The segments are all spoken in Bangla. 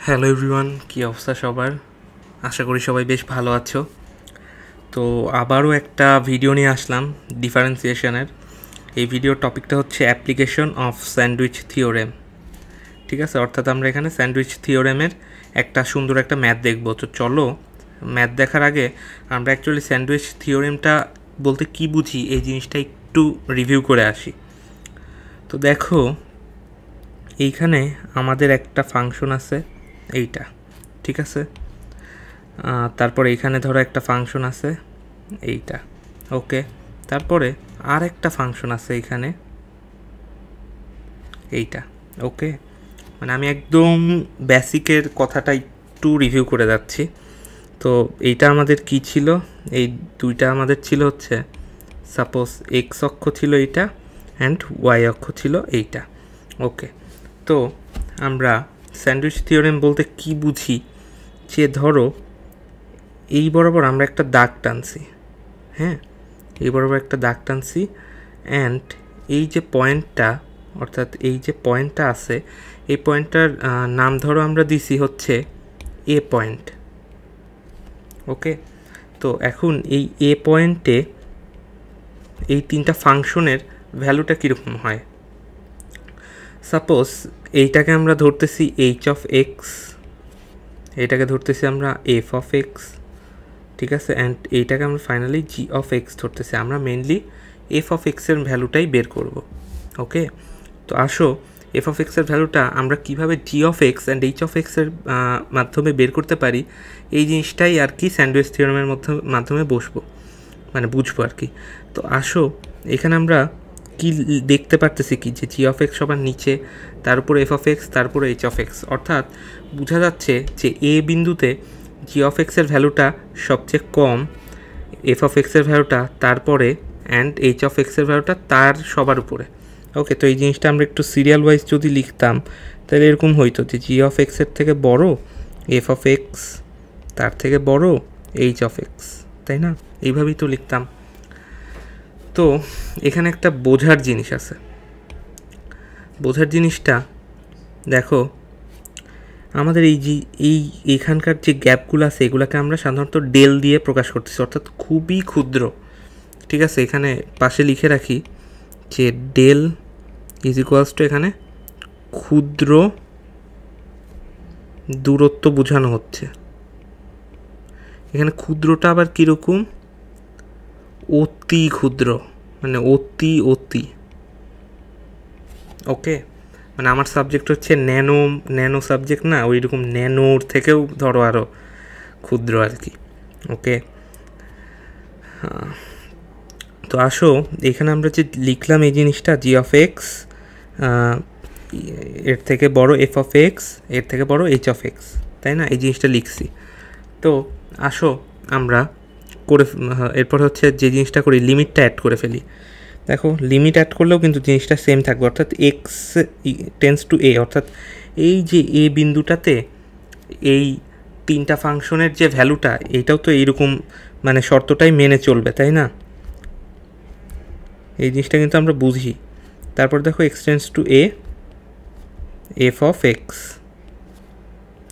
হ্যালো এভরিওয়ান, কী অবস্থা সবার? আশা করি সবাই বেশ ভালো আছো। তো আবারও একটা ভিডিও নিয়ে আসলাম ডিফারেন্সিয়েশনের। এই ভিডিওর টপিকটা হচ্ছে অ্যাপ্লিকেশন অফ স্যান্ডউইচ থিওরেম। ঠিক আছে, অর্থাৎ আমরা এখানে স্যান্ডউইচ থিওরেমের একটা সুন্দর একটা ম্যাথ দেখব। তো চলো, ম্যাথ দেখার আগে আমরা অ্যাকচুয়ালি স্যান্ডউইচ থিওরেমটা বলতে কী বুঝি এই জিনিসটা একটু রিভিউ করে আসি। তো দেখো, এইখানে আমাদের একটা ফাংশন আছে এইটা, ঠিক আছে। তারপরে এইখানে ধরো একটা ফাংশন আছে এইটা, ওকে। তারপরে আর একটা ফাংশন আছে এইখানে এইটা, ওকে। মানে আমি একদম বেসিকের কথাটা একটু রিভিউ করে যাচ্ছি। তো এইটা আমাদের কি ছিল, এই দুইটা আমাদের ছিল হচ্ছে সাপোজ এক্স অক্ষ ছিল এইটা অ্যান্ড ওয়াই অক্ষ ছিল এইটা, ওকে। তো আমরা স্যান্ডউইচ থিওরেম বলতে কি বুঝি, যে ধরো এই বরাবর আমরা একটা দাগ টানছি, হ্যাঁ, এই বরাবর একটা দাগ টানছি অ্যান্ড এই যে পয়েন্টটা, অর্থাৎ এই যে পয়েন্টটা আছে, এই পয়েন্টটার নাম ধরো আমরা দিছি হচ্ছে এ পয়েন্ট, ওকে। তো এখন এই এ পয়েন্টে এই তিনটা ফাংশনের ভ্যালুটা কীরকম হয়। সাপোজ এইটাকে আমরা ধরতেছি এইচ অফ এক্স, এইটাকে ধরতেছি আমরা এফ অফ এক্স, ঠিক আছে, অ্যান্ড এইটাকে আমরা ফাইনালি জি অফ এক্স ধরতেছি। আমরা মেনলি এফ অফ এক্সের ভ্যালুটাই বের করব, ওকে। তো আসো, এফ অফ এক্সের ভ্যালুটা আমরা কিভাবে G of x and H of এক্সের মাধ্যমে বের করতে পারি, এই জিনিসটাই আর কি স্যান্ডউইচ থিওরেমের মাধ্যমে বুঝবো আর কি। তো আসো, এখানে আমরা কি দেখতে পারতেছি কি, যে জি অফ এক্স সবার নিচে, তার উপরে এফ অফ এক্স, তারপরে এইচ অফ এক্স, অর্থাৎ বোঝা যাচ্ছে যে এ বিন্দুতে জি অফ এক্সের ভ্যালুটা সবচেয়ে কম, এফ অফ এক্সের ভ্যালুটা তারপরে, অ্যান্ড এইচ অফ এক্সের ভ্যালুটা তার সবার উপরে, ওকে। তো এই জিনিসটা আমরা একটু সিরিয়াল ওয়াইজ যদি লিখতাম তাহলে এরকম হইতো যে জি অফ এক্সের থেকে বড় এফ অফ এক্স, তার থেকে বড় এইচ অফ এক্স, তাই না? এইভাবেই তো লিখতাম। তো এখানে একটা বোঝার জিনিস আছে। বোঝার জিনিসটা দেখো, আমাদের এইখানকার যে গ্যাপগুলো আছে এগুলোকে আমরা সাধারণত ডেল দিয়ে প্রকাশ করতেছি, অর্থাৎ খুবই ক্ষুদ্র, ঠিক আছে। এখানে পাশে লিখে রাখি যে ডেল ইজ ইকুয়ালস টু এখানে ক্ষুদ্র দূরত্ব বোঝানো হচ্ছে। এখানে ক্ষুদ্রটা আবার কীরকম, অতি ক্ষুদ্র, মানে অতি, ওকে। মানে আমার সাবজেক্ট হচ্ছে ন্যানো সাবজেক্ট না, ওই রকম ন্যানোর থেকেও ধরো আরও ক্ষুদ্র আর কি, ওকে। তো আসো, এখানে আমরা যে লিখলাম এই জিনিসটা, জি অফ এক্স এর থেকে বড় এফ অফ এক্স, এর থেকে বড় এইচ অফ এক্স, তাই না? এই জিনিসটা লিখছি। তো আসো আমরা এরপর হচ্ছে যে জিনিসটা করি, লিমিটটা অ্যাড করে ফেলি। দেখো, লিমিট অ্যাড করলেও কিন্তু জিনিসটা সেম থাকবে, অর্থাৎ এক্স টেন্স টু এ, অর্থাৎ এই যে এ বিন্দুটাতে এই তিনটা ফাংশনের যে ভ্যালুটা, এইটাও তো এইরকম মানে শর্তটাই মেনে চলবে, তাই না? এই জিনিসটা কিন্তু আমরা বুঝি। তারপর দেখো, x tends to A F of x,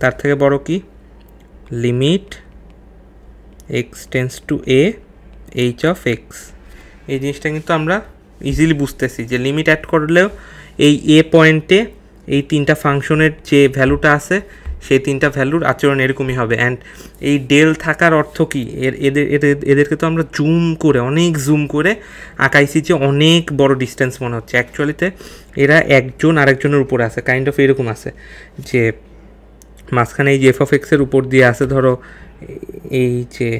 তার থেকে বড় কি, limit x tends to A H of x. এই জিনিসটা কিন্তু আমরা ইজিলি বুঝতেছি যে লিমিট অ্যাড করলেও এই এ পয়েন্টে এই তিনটা ফাংশনের যে ভ্যালুটা আছে সেই তিনটা ভ্যালুর আচরণ এরকমই হবে। অ্যান্ড এই ডেল থাকার অর্থ কি, এদেরকে তো আমরা অনেক জুম করে আঁকাইছি যে অনেক বড় ডিস্টেন্স মনে হচ্ছে, অ্যাকচুয়ালিতে এরা একজন আরেকজনের উপরে আছে, কাইন্ড অফ এরকম আছে যে মাঝখানে এই যে এফ অফ এক্সের উপর দিয়ে আছে ধরো এই যে,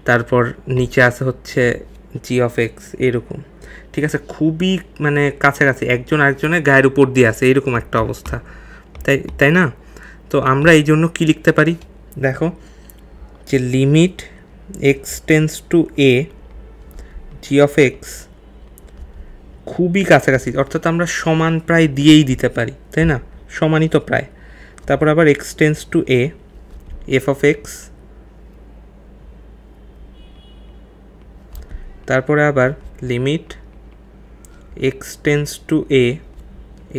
তারপর নিচে আছে হচ্ছে জি অফ এক্স, এরকম, ঠিক আছে। খুবই মানে কাছাকাছি, একজন আরেকজনের গায়ের উপর দিয়ে আছে, এরকম একটা অবস্থা, তাই না? তো আমরা এই জন্য কী লিখতে পারি, দেখো, যে limit x tends to A G of x খুবই কাছাকাছি, অর্থাৎ আমরা সমান প্রায় দিয়েই দিতে পারি, তাই না? সমানই তো প্রায়। তারপর আবার x tends to A F of x, তারপরে আবার limit x tends to A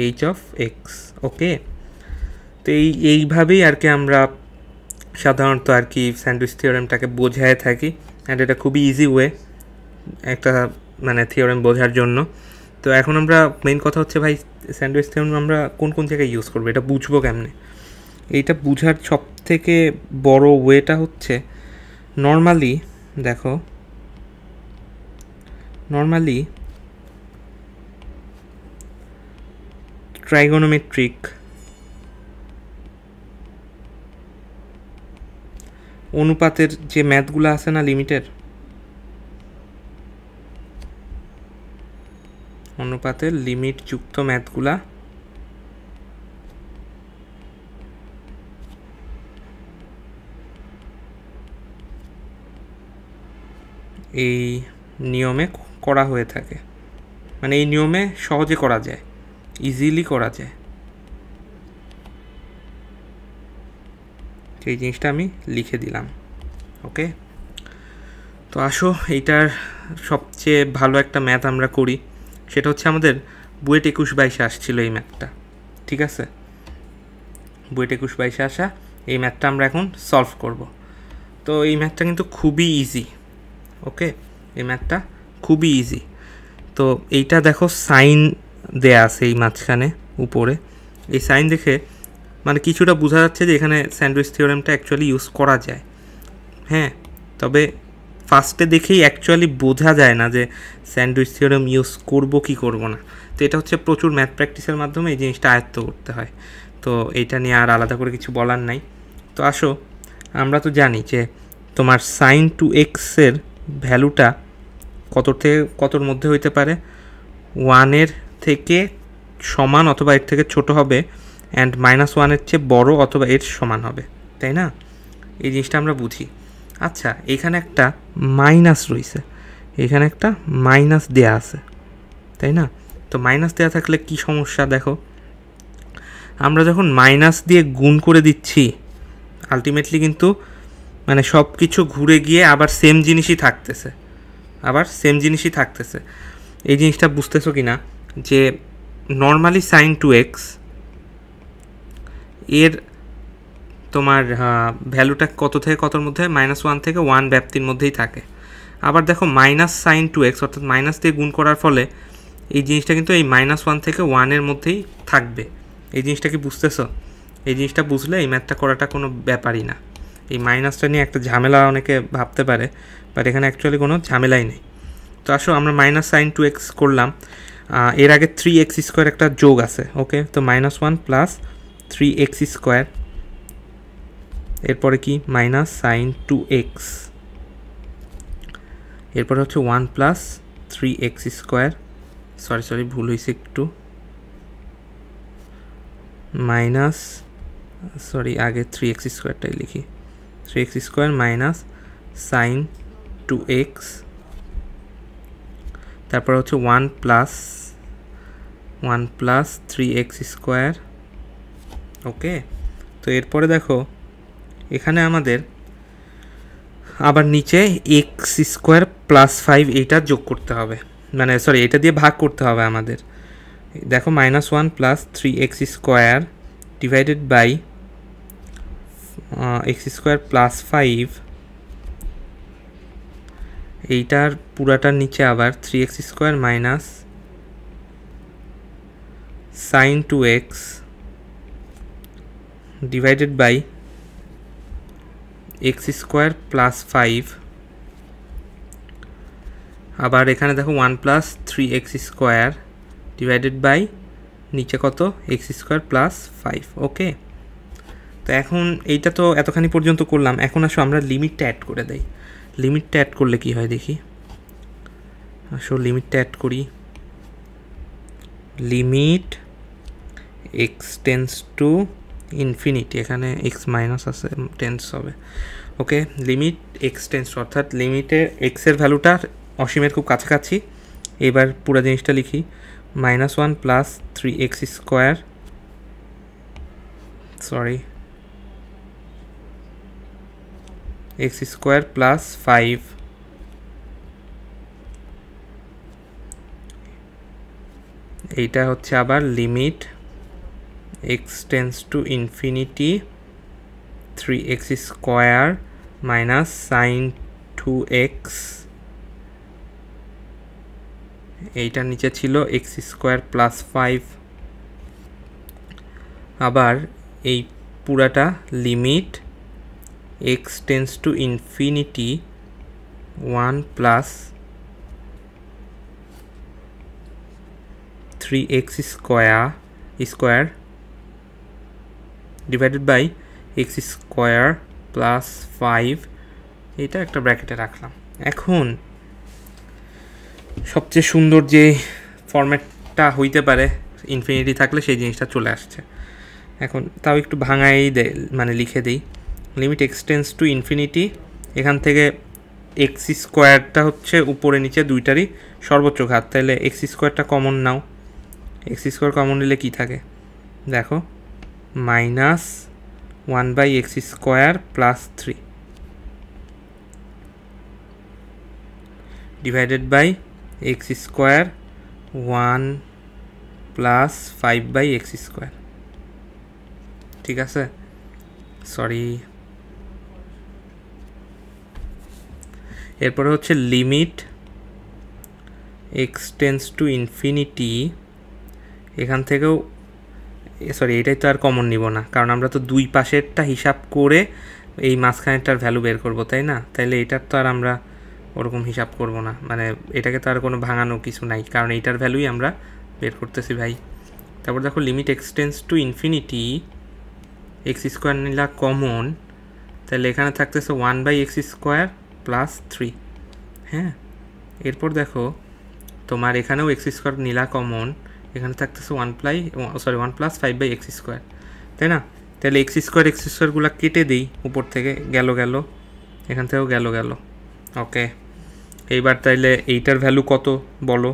H of x, okay. তো এইভাবেই আর কি আমরা সাধারণত আর কি স্যান্ডউইচ থিওরেমটাকে বোঝায় থাকি, অ্যান্ড এটা খুবই ইজি ওয়ে একটা মানে থিওরেম বোঝার জন্য। তো এখন আমরা মেইন কথা হচ্ছে ভাই স্যান্ডউইচ থিওরেম আমরা কোন কোন জায়গায় ইউজ করবো, এটা বুঝবো কেমনে? এইটা বুঝার সব থেকে বড় ওয়েটা হচ্ছে নর্মালি দেখো, নর্মালি ট্রাইগোনোমেট্রিক অনুপাতের যে ম্যাথগুলো আছে না, লিমিটের অনুপাতের লিমিট যুক্ত ম্যাথগুলা এই নিয়মে করা হয়ে থাকে, মানে এই নিয়মে সহজে করা যায়, ইজিলি করা যায়। এই জিনিসটা আমি লিখে দিলাম। ওকে, তো আসো এইটার সবচেয়ে ভালো একটা ম্যাথ আমরা করি, সেটা হচ্ছে আমাদের বুয়েট 21-22 আসছিল এই ম্যাথটা, ঠিক আছে? বুয়েট 21-22 আসা এই ম্যাথটা আমরা এখন সলভ করব। তো এই ম্যাথটা কিন্তু খুবই ইজি। ওকে, এই ম্যাথটা খুবই ইজি। তো এইটা দেখো সাইন দেয়া আছে এই মাঝখানে উপরে, এই সাইন দেখে মানে কিছুটা বোঝা যাচ্ছে যে এখানে স্যান্ডউইচ থিওরেমটা অ্যাকচুয়ালি ইউজ করা যায়। হ্যাঁ, তবে ফার্স্টে দেখেই অ্যাকচুয়ালি বোঝা যায় না যে স্যান্ডউইচ থিওরেম ইউজ করব কি করব না। তো এটা হচ্ছে প্রচুর ম্যাথ প্র্যাকটিসের মাধ্যমে এই জিনিসটা আয়ত্ত করতে হয়। তো এইটা নিয়ে আর আলাদা করে কিছু বলার নাই। তো আসো, আমরা তো জানি যে তোমার সাইন টু এক্সের ভ্যালুটা কত থেকে কতর মধ্যে হইতে পারে, 1-এর থেকে সমান অথবা এর থেকে ছোট হবে, অ্যান্ড -1-এর চেয়ে বড় অথবা এর সমান হবে, তাই না? এই জিনিসটা আমরা বুঝি। আচ্ছা, এখানে একটা মাইনাস রয়েছে, এখানে একটা মাইনাস দেয়া আছে, তাই না? তো মাইনাস দেয়া থাকলে কি সমস্যা দেখো, আমরা যখন মাইনাস দিয়ে গুণ করে দিচ্ছি আলটিমেটলি কিন্তু মানে সব কিছু ঘুরে গিয়ে আবার সেম জিনিসই থাকতেছে, এই জিনিসটা বুঝতেছো কি না? যে নর্মালি সাইন টু এক্স এর তোমার ভ্যালুটা কত থেকে কতর মধ্যে, -1 থেকে 1 ব্যাপ্তির মধ্যেই থাকে। আবার দেখো মাইনাস সাইন টু এক্স অর্থাৎ মাইনাস দিয়ে গুণ করার ফলে এই জিনিসটা কিন্তু এই -1 থেকে 1-এর মধ্যেই থাকবে। এই জিনিসটা কি বুঝতেছো? এই জিনিসটা বুঝলে এই ম্যাথটা করাটা কোনো ব্যাপারই না। এই মাইনাসটা নিয়ে একটা ঝামেলা অনেকে ভাবতে পারে, বাট এখানে অ্যাকচুয়ালি কোনো ঝামেলাই নেই। তো আসো আমরা মাইনাস সাইন টু এক্স করলাম, এর আগে 3x² একটা যোগ আছে। ওকে, তো -1 প্লাস 3x², এরপরে কি মাইনাস সাইন টু এক্স, এরপরে হচ্ছে 1 প্লাস 3x², সরি ভুল হয়েছে একটু, মাইনাস আগে 3x²টাই লিখি, 3x² minus sine two x, তারপর হচ্ছে 1 প্লাস 3x²। ওকে, তো এরপরে দেখো এখানে আমাদের আবার নিচে x² প্লাস 5 এইটা যোগ করতে হবে, মানে সরি এটা দিয়ে ভাগ করতে হবে আমাদের। দেখো -1 plus 3x² divided by x² plus 5, এইটার পুরাটার নিচে আবার 3x² minus sine two x divided by x² plus 5, আবার এখানে দেখো 1 প্লাস 3x² ডিভাইডেড বাই নিচে কত x² প্লাস 5। ওকে, তো এখন এইটা তো এতখানি পর্যন্ত করলাম, এখন আসো আমরা লিমিটটা অ্যাড করে দেই। লিমিটটা অ্যাড করলে কি হয় দেখি, আসো লিমিটটা অ্যাড করি। Limit x tends to infinity, এখানে এক্স মাইনাস আছে, টেন্স হবে। ওকে, লিমিট এক্স টেন্স টু, অর্থাৎ লিমিটে এক্সের ভ্যালুটা অসীমের খুব কাছাকাছি। এবার পুরো জিনিসটা লিখি, -1 প্লাস 3x², x² প্লাস 5, এইটা হচ্ছে আবার limit x tends to infinity 3x square minus sine 2x, এইটার নিচে ছিল x স্কোয়ার প্লাস 5। আবার এই পুরাটা limit x tends to infinity 1 plus 3x square divided by x square plus 5, এটা একটা ব্র্যাকেটে রাখলাম। এখন সবচেয়ে সুন্দর যে ফরম্যাটটা হইতে পারে ইনফিনিটি থাকলে সেই জিনিসটা চলে আসছে। এখন তাও একটু ভাঙাই মানে লিখে দিই, limit x tends to infinity, এখান থেকে x স্কোয়ারটা হচ্ছে উপরে নিচে দুইটারই সর্বোচ্চ ঘাত, তাহলে x স্কোয়ারটা কমন নাও। x স্কোয়ার কমন নিলে কী থাকে দেখো, minus 1/x square plus 3 divided by x square 1 plus 5/x square. ঠিক আছে, সরি। এরপরে হচ্ছে limit x tends to infinity, এখান থেকেও সরি এটাই তো আর কমন নিব না, কারণ আমরা তো দুই পাশেরটা হিসাব করে এই মাঝখানেরটার ভ্যালু বের করব, তাই না? তাইলে এটার তো আর আমরা ওরকম হিসাব করব না, মানে এটাকে তো আর কোনো ভাঙানো কিছু নাই, কারণ এইটার ভ্যালুই আমরা বের করতেছি ভাই। তারপর দেখো limit x tends to infinity, x square নিলা কমন, তাহলে এখানে থাকতেছে 1/x স্কোয়ার প্লাস 3। হ্যাঁ, এরপর দেখো তোমার এখানেও x স্কোয়ার নিলা কমন, এখানে থাকতেছে 1 প্লাস 5/x স্কোয়ার, তাই না? তাহলে x স্কোয়ারগুলো কেটে দিই, উপর থেকে গেল, এখান থেকেও গেল। ওকে, এইবার তাইলে এইটার ভ্যালু কত বলো?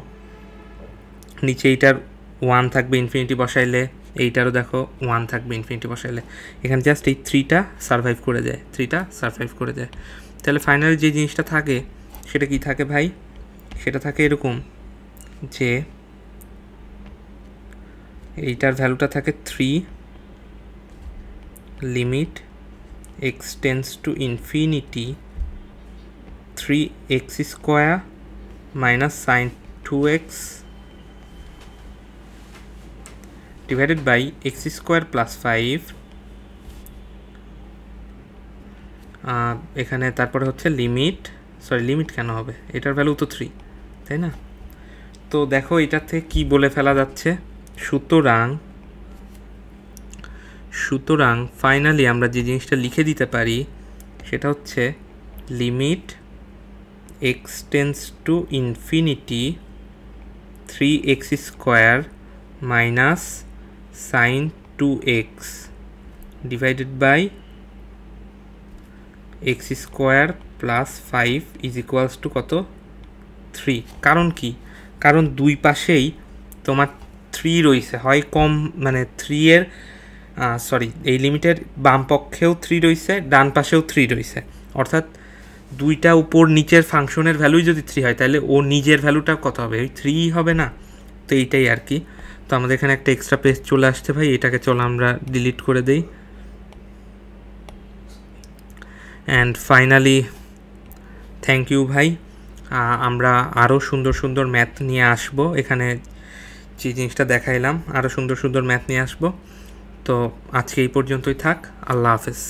নিচে এইটার 1 থাকবে ইনফিনিটি বসাইলে, এইটারও দেখো 1 থাকবে ইনফিনিটি বসাইলে, এখানে জাস্ট এই 3টা সারভাইভ করে যায়। তাহলে ফাইনালি যে জিনিসটা থাকে সেটা কি থাকে ভাই? সেটা থাকে এরকম যে এইটার ভ্যালুটা থাকে 3, limit x tends to infinity 3x square minus sine 2x divided by x square plus 5, এখানে তারপরে হচ্ছে লিমিট কেন হবে, এটার ভ্যালু তো 3, তাই না? তো দেখো এটার থেকে কী বলে ফেলা যাচ্ছে, সুতরাং ফাইনালি আমরা যে জিনিসটা লিখে দিতে পারি সেটা হচ্ছে limit x tends to infinity 3x square minus sine 2x divided by x square plus 5 is equals to কত? 3। কারণ কি? কারণ দুই পাশেই তোমার 3 রয়েছে, হয় কম মানে 3 এর এই লিমিটের বাম পক্ষেও 3 রয়েছে, ডান পাশেও 3 রয়েছে, অর্থাৎ দুইটা উপর নিচের ফাংশনের ভ্যালুই যদি 3 হয় তাহলে ও নিজের ভ্যালুটা কত হবে? ওই 3 হবে না? তো এইটাই আর কি। তো আমাদের এখানে একটা এক্সট্রা পেজ চলে আসছে ভাই, এটাকে চলো আমরা ডিলিট করে দেই। অ্যান্ড ফাইনালি থ্যাংক ইউ ভাই, আমরা আরও সুন্দর ম্যাথ নিয়ে আসবো, এখানে যে জিনিসটা দেখাইলাম আরও সুন্দর ম্যাথ নিয়ে আসবো। তো আজকে এই পর্যন্তই থাক, আল্লাহ হাফেজ।